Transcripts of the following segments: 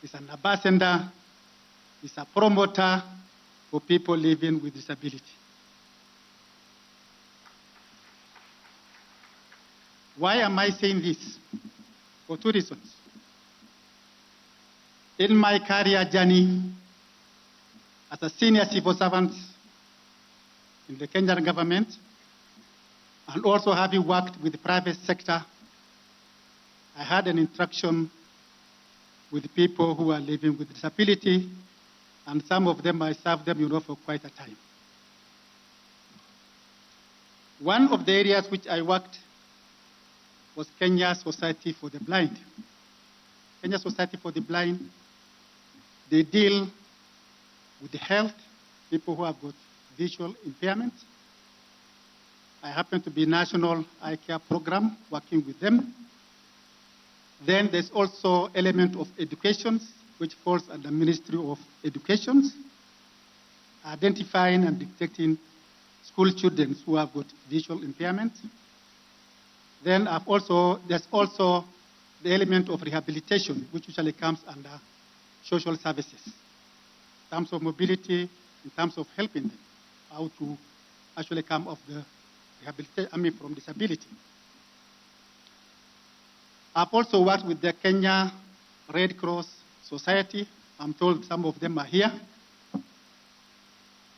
is an ambassador, is a promoter for people living with disability. Why am I saying this? For two reasons. In my career journey as a senior civil servant in the Kenyan government, and also having worked with the private sector, I had an interaction with people who are living with disability, and some of them I served them, for quite a time. One of the areas which I worked was Kenya Society for the Blind. Kenya Society for the Blind, they deal with the health, people who have got visual impairment. I happen to be National Eye Care Program working with them. Then there's also element of education, which falls under Ministry of Education, identifying and detecting school children who have got visual impairment. Then there's also the element of rehabilitation, which usually comes under social services, in terms of mobility, in terms of helping them how to actually come off the rehabilitation, from disability. I've also worked with the Kenya Red Cross Society. I'm told some of them are here,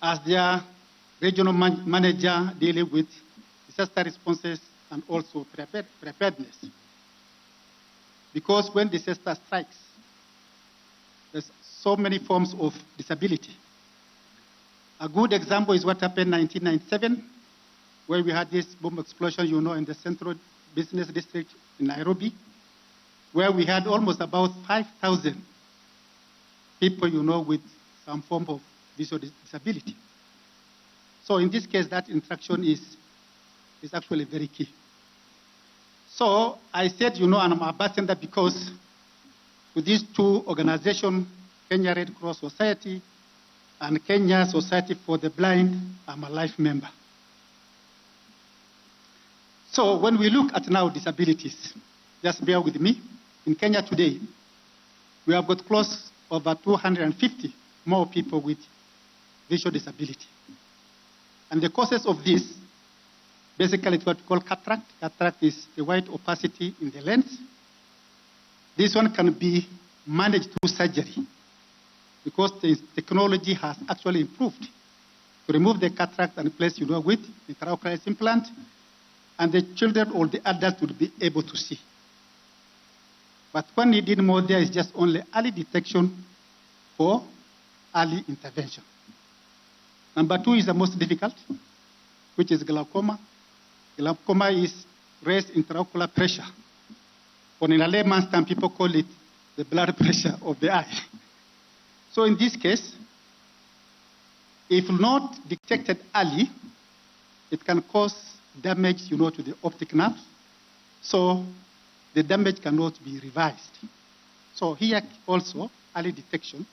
as their regional manager dealing with disaster responses and also preparedness. Because when disaster strikes, there's so many forms of disability. A good example is what happened in 1997, where we had this bomb explosion, in the Central Business District in Nairobi, where we had almost about 5,000 people, with some form of visual disability. So in this case, that interaction is actually very key. So I said, I'm an ambassador because with these two organizations, Kenya Red Cross Society and Kenya Society for the Blind, I'm a life member. So when we look at now disabilities, just bear with me. In Kenya today, we have got close over 250 more people with visual disability. And the causes of this, basically it's what we call cataract. Cataract is the white opacity in the lens. This one can be managed through surgery because the technology has actually improved to remove the cataract and replace, with intraocular implant, and the children or the adults would be able to see. But what we need more there is just only early detection for early intervention. Number two is the most difficult, which is glaucoma. Glaucoma is raised intraocular pressure. Or in a layman's term, people call it the blood pressure of the eye. So in this case, if not detected early, it can cause damage, to the optic nerve. So the damage cannot be revised. So here also, early detection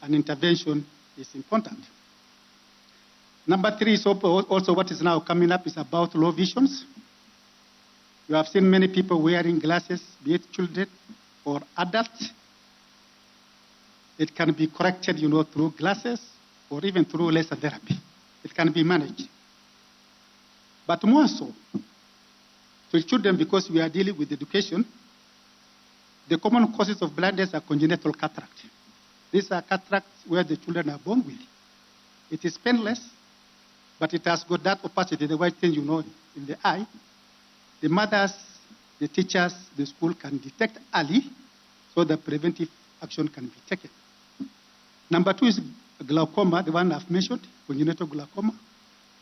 and intervention is important. Number three is also what is now coming up is about low visions. You have seen many people wearing glasses, be it children or adults. It can be corrected, through glasses or even through laser therapy. It can be managed. But more so, to children, because we are dealing with education, the common causes of blindness are congenital cataract. These are cataracts where the children are born with. It is painless, but it has got that opacity, the white thing, in the eye. The mothers, the teachers, the school can detect early so that preventive action can be taken. Number two is glaucoma, the one I've mentioned, congenital glaucoma.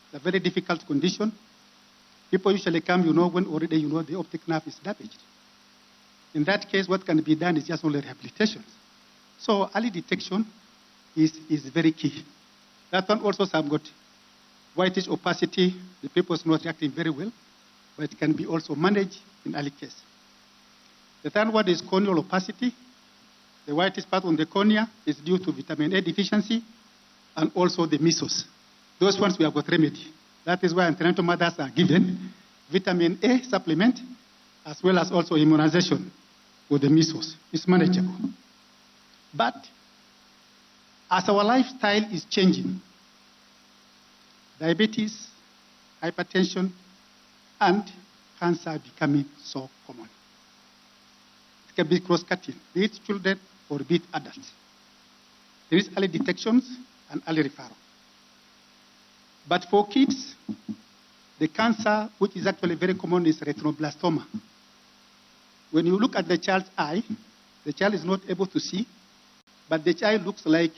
It's a very difficult condition. People usually come, when already, the optic nerve is damaged. In that case, what can be done is just only rehabilitation. So early detection is very key. That one also have got whitish opacity. The people is not reacting very well, but it can be also managed in early case. The third one is corneal opacity. The whitish part on the cornea is due to vitamin A deficiency and also the measles. Those ones we have got remedy. That is why antenatal mothers are given vitamin A supplement as well as also immunization for the measles. It's manageable. But as our lifestyle is changing, diabetes, hypertension, and cancer are becoming so common. It can be cross-cutting, be it children or be it adults. There is early detections and early referral. But for kids, the cancer, which is actually very common, is retinoblastoma. When you look at the child's eye, the child is not able to see, but the child looks like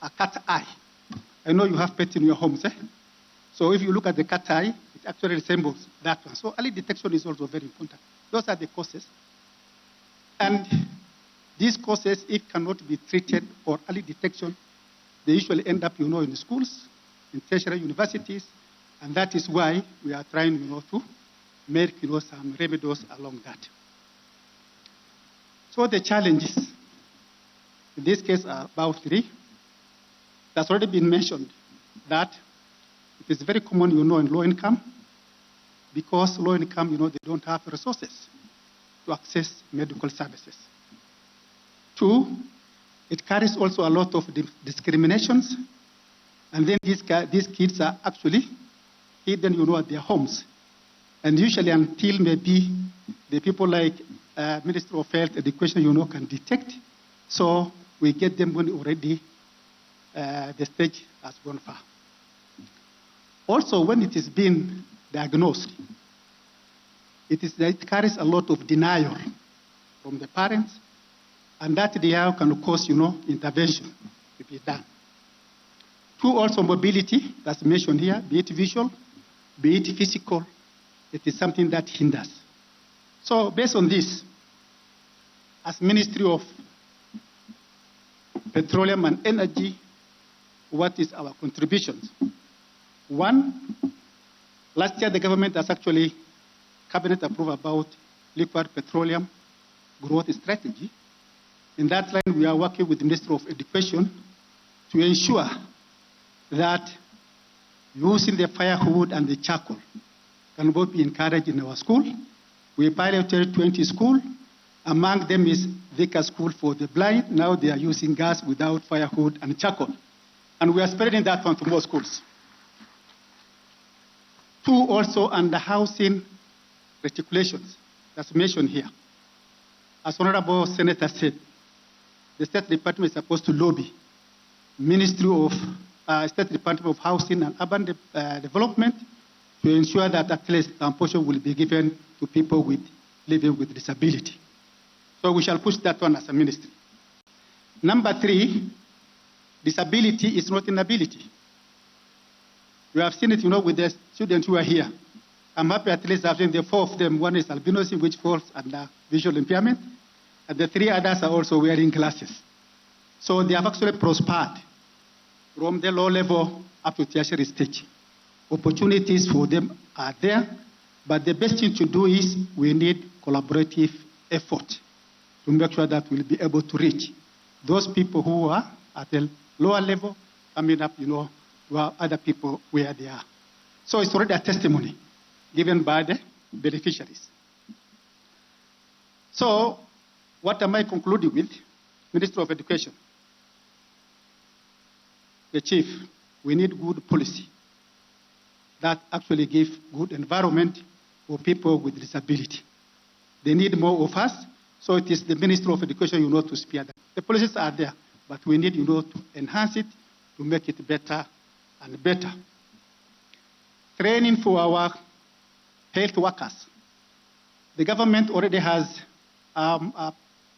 a cat eye. I know you have pets in your homes, eh? So if you look at the cat eye, it actually resembles that one. So early detection is also very important. Those are the causes. And these causes, if cannot be treated for early detection, they usually end up, in schools, in tertiary universities, and that is why we are trying, to make, some remedies along that. So the challenges, in this case, are about 3. It has already been mentioned that it is very common, in low income, because low income, they don't have resources to access medical services. 2, it carries also a lot of discriminations, and then these kids are actually hidden, at their homes. And usually until maybe the people like Ministry of Health, Education, can detect, so we get them when already the stage has gone far. Also, when it is being diagnosed, it carries a lot of denial from the parents, and that denial can cause, intervention to be done. 2, also mobility, that's mentioned here, be it visual, be it physical, it is something that hinders. So based on this, as Ministry of Petroleum and Energy, what is our contributions? 1, last year the government has actually cabinet approved about liquid petroleum growth strategy. In that line, we are working with the Ministry of Education to ensure that using the firewood and the charcoal can both be encouraged in our school. We piloted 20 schools. Among them is Vicar School for the Blind. Now they are using gas without firewood and charcoal. And we are spreading that one to more schools. 2, also under housing reticulations, that's mentioned here. As Honorable Senator said, the State Department is supposed to lobby Ministry of State Department of Housing and Urban Development to ensure that at least some portion will be given to people living with disability. So we shall push that one as a ministry. Number 3, disability is not inability. We have seen it, with the students who are here. I'm happy at least having the 4 of them. One is albinism, which falls under visual impairment, and the 3 others are also wearing glasses. So they have actually prospered from the low level up to tertiary stage. Opportunities for them are there, but the best thing to do is we need collaborative effort to make sure that we'll be able to reach those people who are at the lower level, coming up, to other people where they are. So it's already a testimony given by the beneficiaries. So what am I concluding with? Minister of Education, the Chief, we need good policy that actually give good environment for people with disability. They need more of us, so it is the Minister of Education, to spear them. The policies are there, but we need, to enhance it, to make it better and better. Training for our health workers. The government already has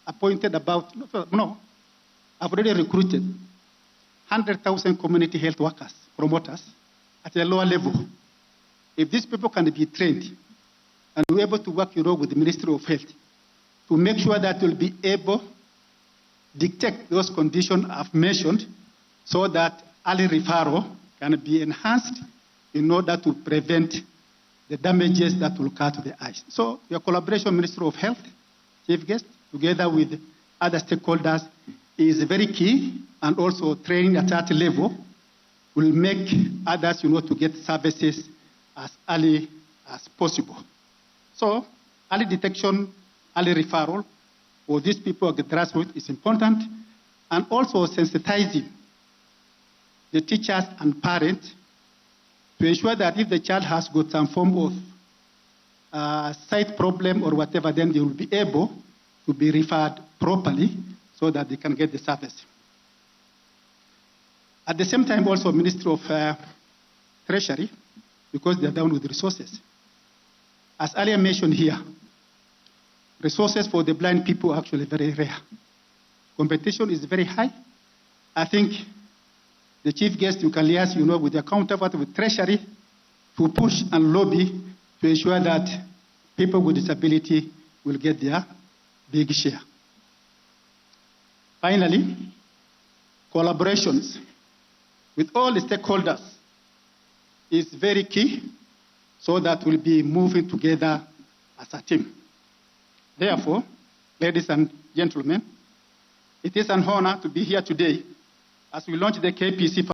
appointed I've already recruited 100,000 community health workers, promoters, at a lower level. If these people can be trained and we're able to work, with the Ministry of Health to make sure that we'll be able to dictate those conditions I've mentioned so that early referral can be enhanced in order to prevent the damages that will occur to the eyes. So your collaboration, Ministry of Health, Chief Guest, together with other stakeholders is very key, and also training at that level will make others, to get services as early as possible. So early detection, early referral for these people at the grassroots is important, and also sensitizing the teachers and parents to ensure that if the child has got some form of sight problem or whatever, then they will be able to be referred properly so that they can get the service. At the same time, also Ministry of Treasury, because they are down with resources. As earlier mentioned here, resources for the blind people are actually very rare. Competition is very high. I think the chief guest, you can liaise, with your counterpart, with Treasury, to push and lobby to ensure that people with disability will get their big share. Finally, collaborations with all the stakeholders is very key, so that we'll be moving together as a team. Therefore, ladies and gentlemen, it is an honor to be here today as we launch the KPC